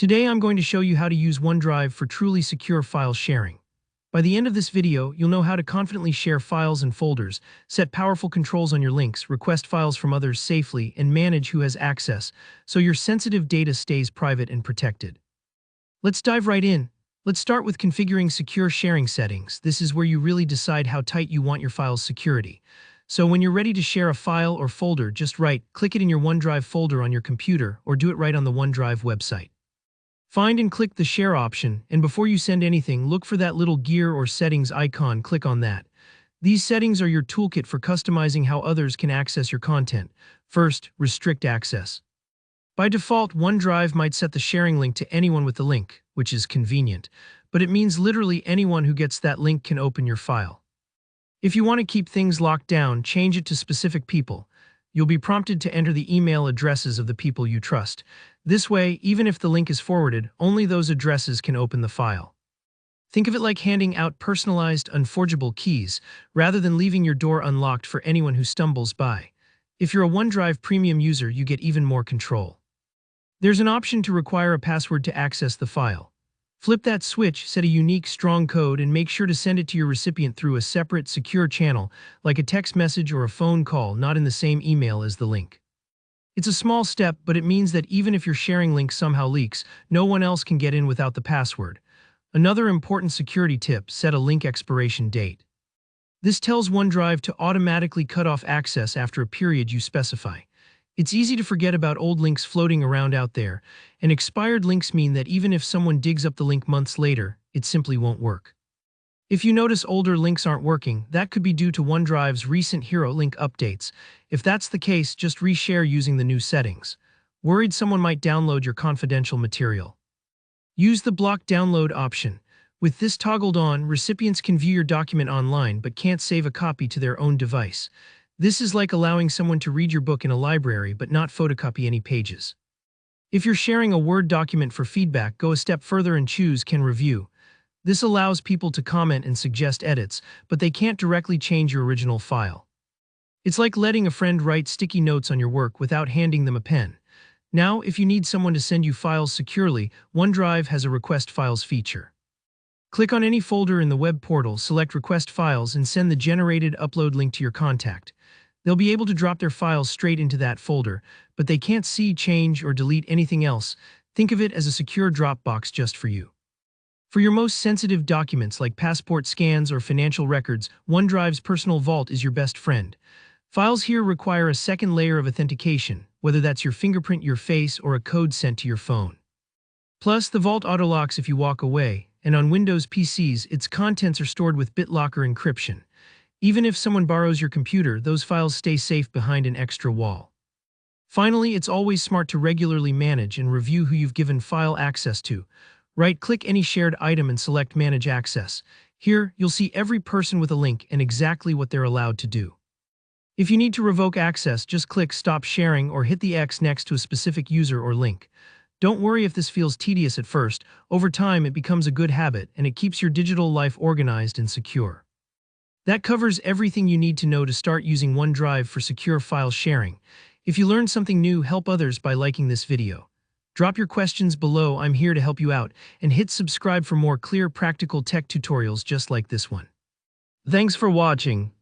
Today I'm going to show you how to use OneDrive for truly secure file sharing. By the end of this video, you'll know how to confidently share files and folders, set powerful controls on your links, request files from others safely, and manage who has access, so your sensitive data stays private and protected. Let's dive right in. Let's start with configuring secure sharing settings. This is where you really decide how tight you want your file's security. So when you're ready to share a file or folder, just click it in your OneDrive folder on your computer, or do it right on the OneDrive website. Find and click the Share option, and before you send anything, look for that little gear or settings icon. Click on that. These settings are your toolkit for customizing how others can access your content. First, restrict access. By default, OneDrive might set the sharing link to anyone with the link, which is convenient, but it means literally anyone who gets that link can open your file. If you want to keep things locked down, change it to specific people. You'll be prompted to enter the email addresses of the people you trust. This way, even if the link is forwarded, only those addresses can open the file. Think of it like handing out personalized, unforgeable keys, rather than leaving your door unlocked for anyone who stumbles by. If you're a OneDrive Premium user, you get even more control. There's an option to require a password to access the file. Flip that switch, set a unique, strong code, and make sure to send it to your recipient through a separate, secure channel, like a text message or a phone call, not in the same email as the link. It's a small step, but it means that even if your sharing link somehow leaks, no one else can get in without the password. Another important security tip: set a link expiration date. This tells OneDrive to automatically cut off access after a period you specify. It's easy to forget about old links floating around out there, and expired links mean that even if someone digs up the link months later, it simply won't work. If you notice older links aren't working, that could be due to OneDrive's recent hero link updates. If that's the case, just reshare using the new settings. Worried someone might download your confidential material? Use the block download option. With this toggled on, recipients can view your document online but can't save a copy to their own device. This is like allowing someone to read your book in a library but not photocopy any pages. If you're sharing a Word document for feedback, go a step further and choose Can Review. This allows people to comment and suggest edits, but they can't directly change your original file. It's like letting a friend write sticky notes on your work without handing them a pen. Now, if you need someone to send you files securely, OneDrive has a Request Files feature. Click on any folder in the web portal, select Request Files, and send the generated upload link to your contact. They'll be able to drop their files straight into that folder, but they can't see, change, or delete anything else. Think of it as a secure Dropbox just for you. For your most sensitive documents like passport scans or financial records, OneDrive's Personal Vault is your best friend. Files here require a second layer of authentication, whether that's your fingerprint, your face, or a code sent to your phone. Plus, the Vault auto-locks if you walk away, and on Windows PCs, its contents are stored with BitLocker encryption. Even if someone borrows your computer, those files stay safe behind an extra wall. Finally, it's always smart to regularly manage and review who you've given file access to. Right-click any shared item and select Manage Access. Here, you'll see every person with a link and exactly what they're allowed to do. If you need to revoke access, just click Stop Sharing or hit the X next to a specific user or link. Don't worry if this feels tedious at first. Over time, it becomes a good habit, and it keeps your digital life organized and secure. That covers everything you need to know to start using OneDrive for secure file sharing. If you learned something new, help others by liking this video. Drop your questions below, I'm here to help you out, and hit subscribe for more clear, practical tech tutorials just like this one. Thanks for watching.